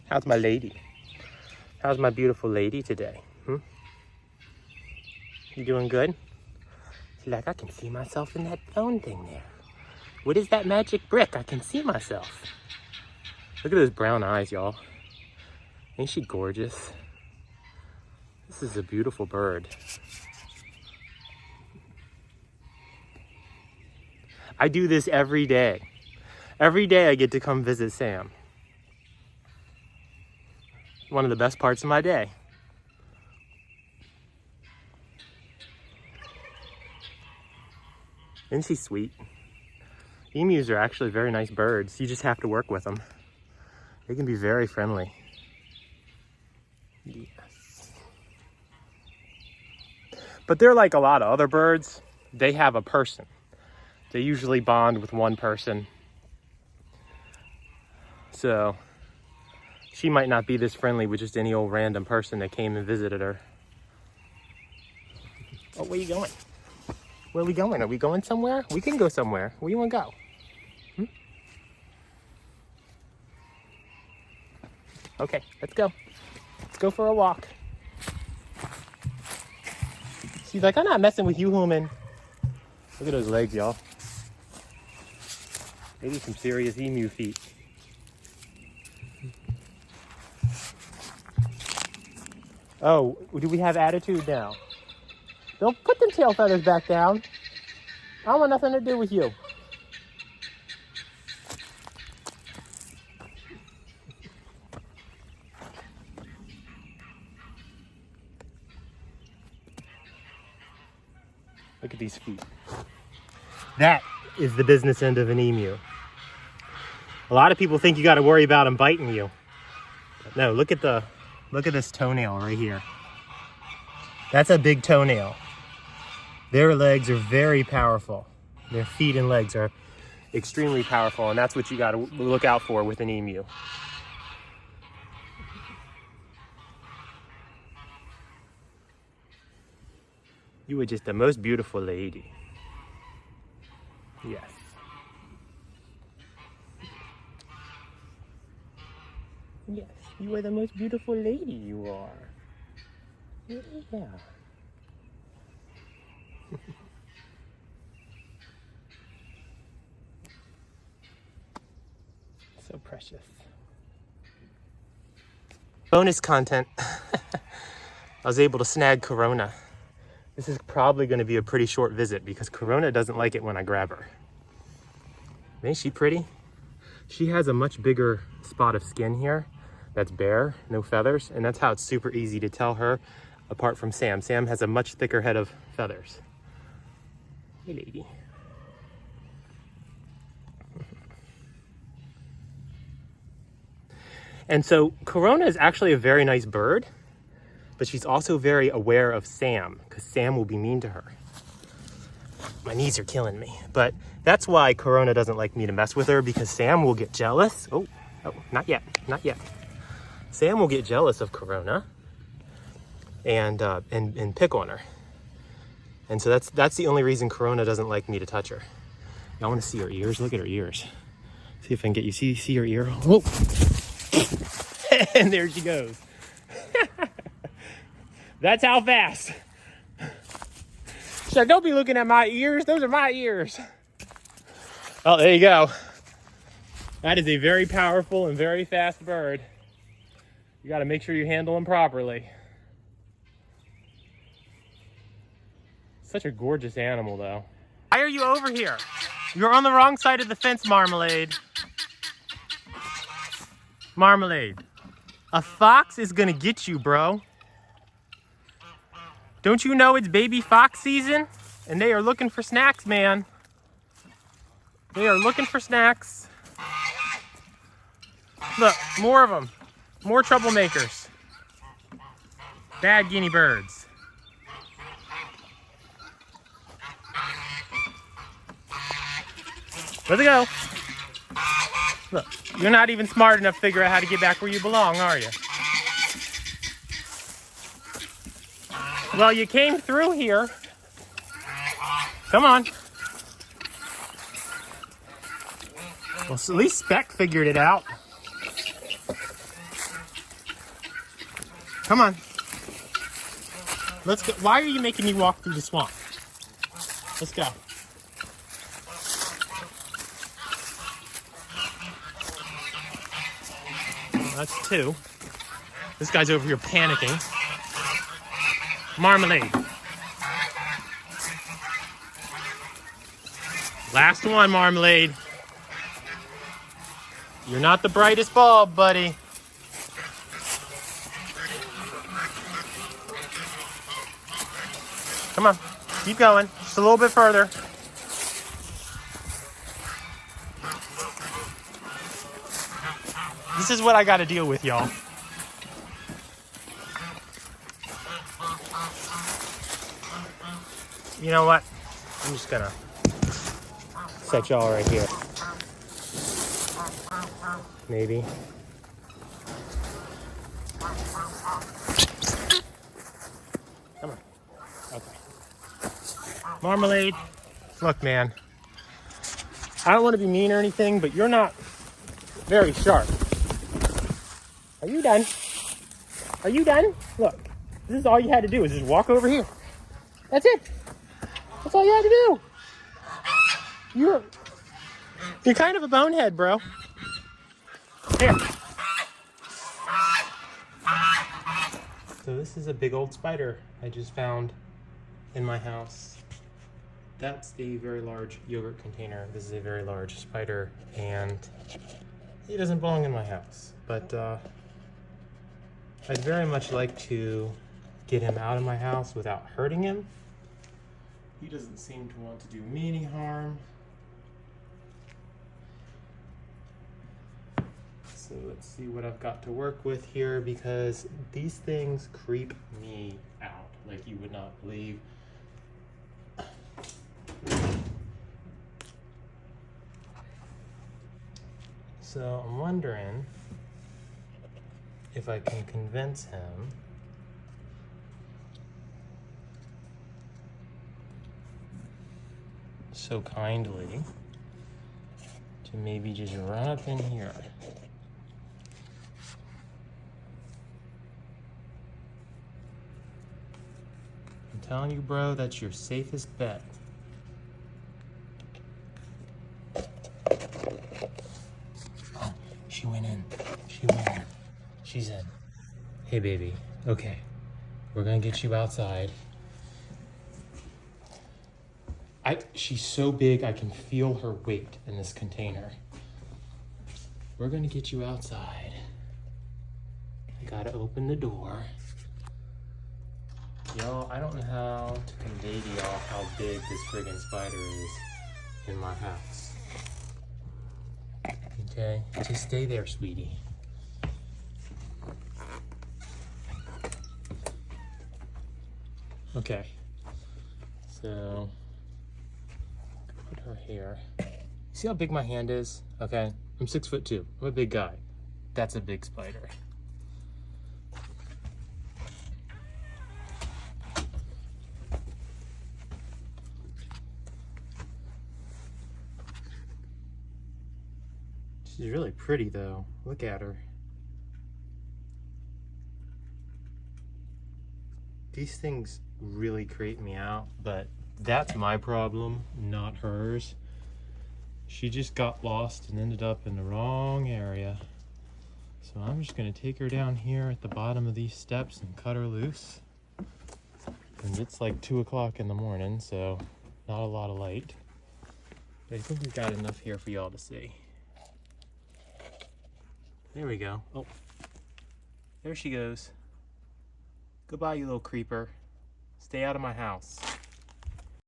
How's my lady? How's my beautiful lady today? You doing good? She's like, I can see myself in that phone thing there. What is that magic brick? I can see myself. Look at those brown eyes, y'all. Ain't she gorgeous? This is a beautiful bird. I do this every day. Every day I get to come visit Sam. One of the best parts of my day. Isn't she sweet? Emus are actually very nice birds. You just have to work with them. They can be very friendly. Yes. But they're like a lot of other birds. They have a person. They usually bond with one person. So she might not be this friendly with just any old random person that came and visited her. Oh, where are you going? Where are we going? Are we going somewhere? We can go somewhere. Where do you want to go? Okay, let's go. Let's go for a walk. She's like, I'm not messing with you, human. Look at those legs, y'all. Maybe some serious emu feet. Oh, do we have attitude now? Don't put them tail feathers back down. I don't want nothing to do with you. Look at these feet. That is the business end of an emu. A lot of people think you got to worry about them biting you. But no, look at this toenail right here. That's a big toenail. Their legs are very powerful. Their feet and legs are extremely powerful, and that's what you got to look out for with an emu. You are just the most beautiful lady. Yes. Yes, you are the most beautiful lady, you are. Yeah. So precious. Bonus content. I was able to snag Corona. This is probably going to be a pretty short visit because Corona doesn't like it when I grab her. Ain't she pretty? She has a much bigger spot of skin here that's bare, no feathers, and that's how it's super easy to tell her apart from Sam. Sam has a much thicker head of feathers. Hey, lady. And so Corona is actually a very nice bird, but she's also very aware of Sam because Sam will be mean to her. My knees are killing me, but that's why Corona doesn't like me to mess with her, because Sam will get jealous. Oh, not yet, not yet. Sam will get jealous of Corona and pick on her. And so that's the only reason Corona doesn't like me to touch her. I want to see her ears. Look at her ears. See if I can get you. See her ear? Whoa. And there she goes. That's how fast. So don't be looking at my ears. Those are my ears. Oh, there you go. That is a very powerful and very fast bird. You got to make sure you handle them properly. Such a gorgeous animal, though. Why are you over here? You're on the wrong side of the fence, Marmalade. Marmalade. A fox is gonna get you, bro. Don't you know it's baby fox season? And they are looking for snacks, man. They are looking for snacks. Look, more of them. More troublemakers. Bad guinea birds. Let's go. Look, you're not even smart enough to figure out how to get back where you belong, are you? Well, you came through here. Come on. Well, at least Speck figured it out. Come on. Let's go. Why are you making me walk through the swamp? Let's go. That's two. This guy's over here panicking. Marmalade. Last one, Marmalade. You're not the brightest bulb, buddy. Come on, keep going. Just a little bit further. This is what I gotta deal with, y'all. You know what? I'm just gonna set y'all right here. Maybe. Come on. Okay. Marmalade. Look, man. I don't want to be mean or anything, but you're not very sharp. Are you done? Are you done? Look, this is all you had to do is just walk over here. That's it. That's all you had to do. You're kind of a bonehead, bro. Here. So this is a big old spider I just found in my house. That's a very large yogurt container. This is a very large spider, and he doesn't belong in my house. But I'd very much like to get him out of my house without hurting him. He doesn't seem to want to do me any harm. So let's see what I've got to work with here, because these things creep me out like you would not believe. So I'm wondering if I can convince him so kindly to maybe just run up in here. I'm telling you, bro, that's your safest bet. Oh, she went in. She went in. She's in. Hey, baby. Okay. We're gonna get you outside. She's so big, I can feel her weight in this container. We're gonna get you outside. I gotta open the door. Y'all, I don't know how to convey to y'all how big this friggin' spider is in my house. Okay, just stay there, sweetie. Okay, so put her here. See how big my hand is? Okay, I'm 6'2". I'm a big guy. That's a big spider. She's really pretty though. Look at her. These things really creep me out, but that's my problem, not hers. She just got lost and ended up in the wrong area. So I'm just gonna take her down here at the bottom of these steps and cut her loose. And it's like 2 o'clock in the morning, so not a lot of light. But I think we've got enough here for y'all to see. There we go. Oh, there she goes. Goodbye, you little creeper. Stay out of my house.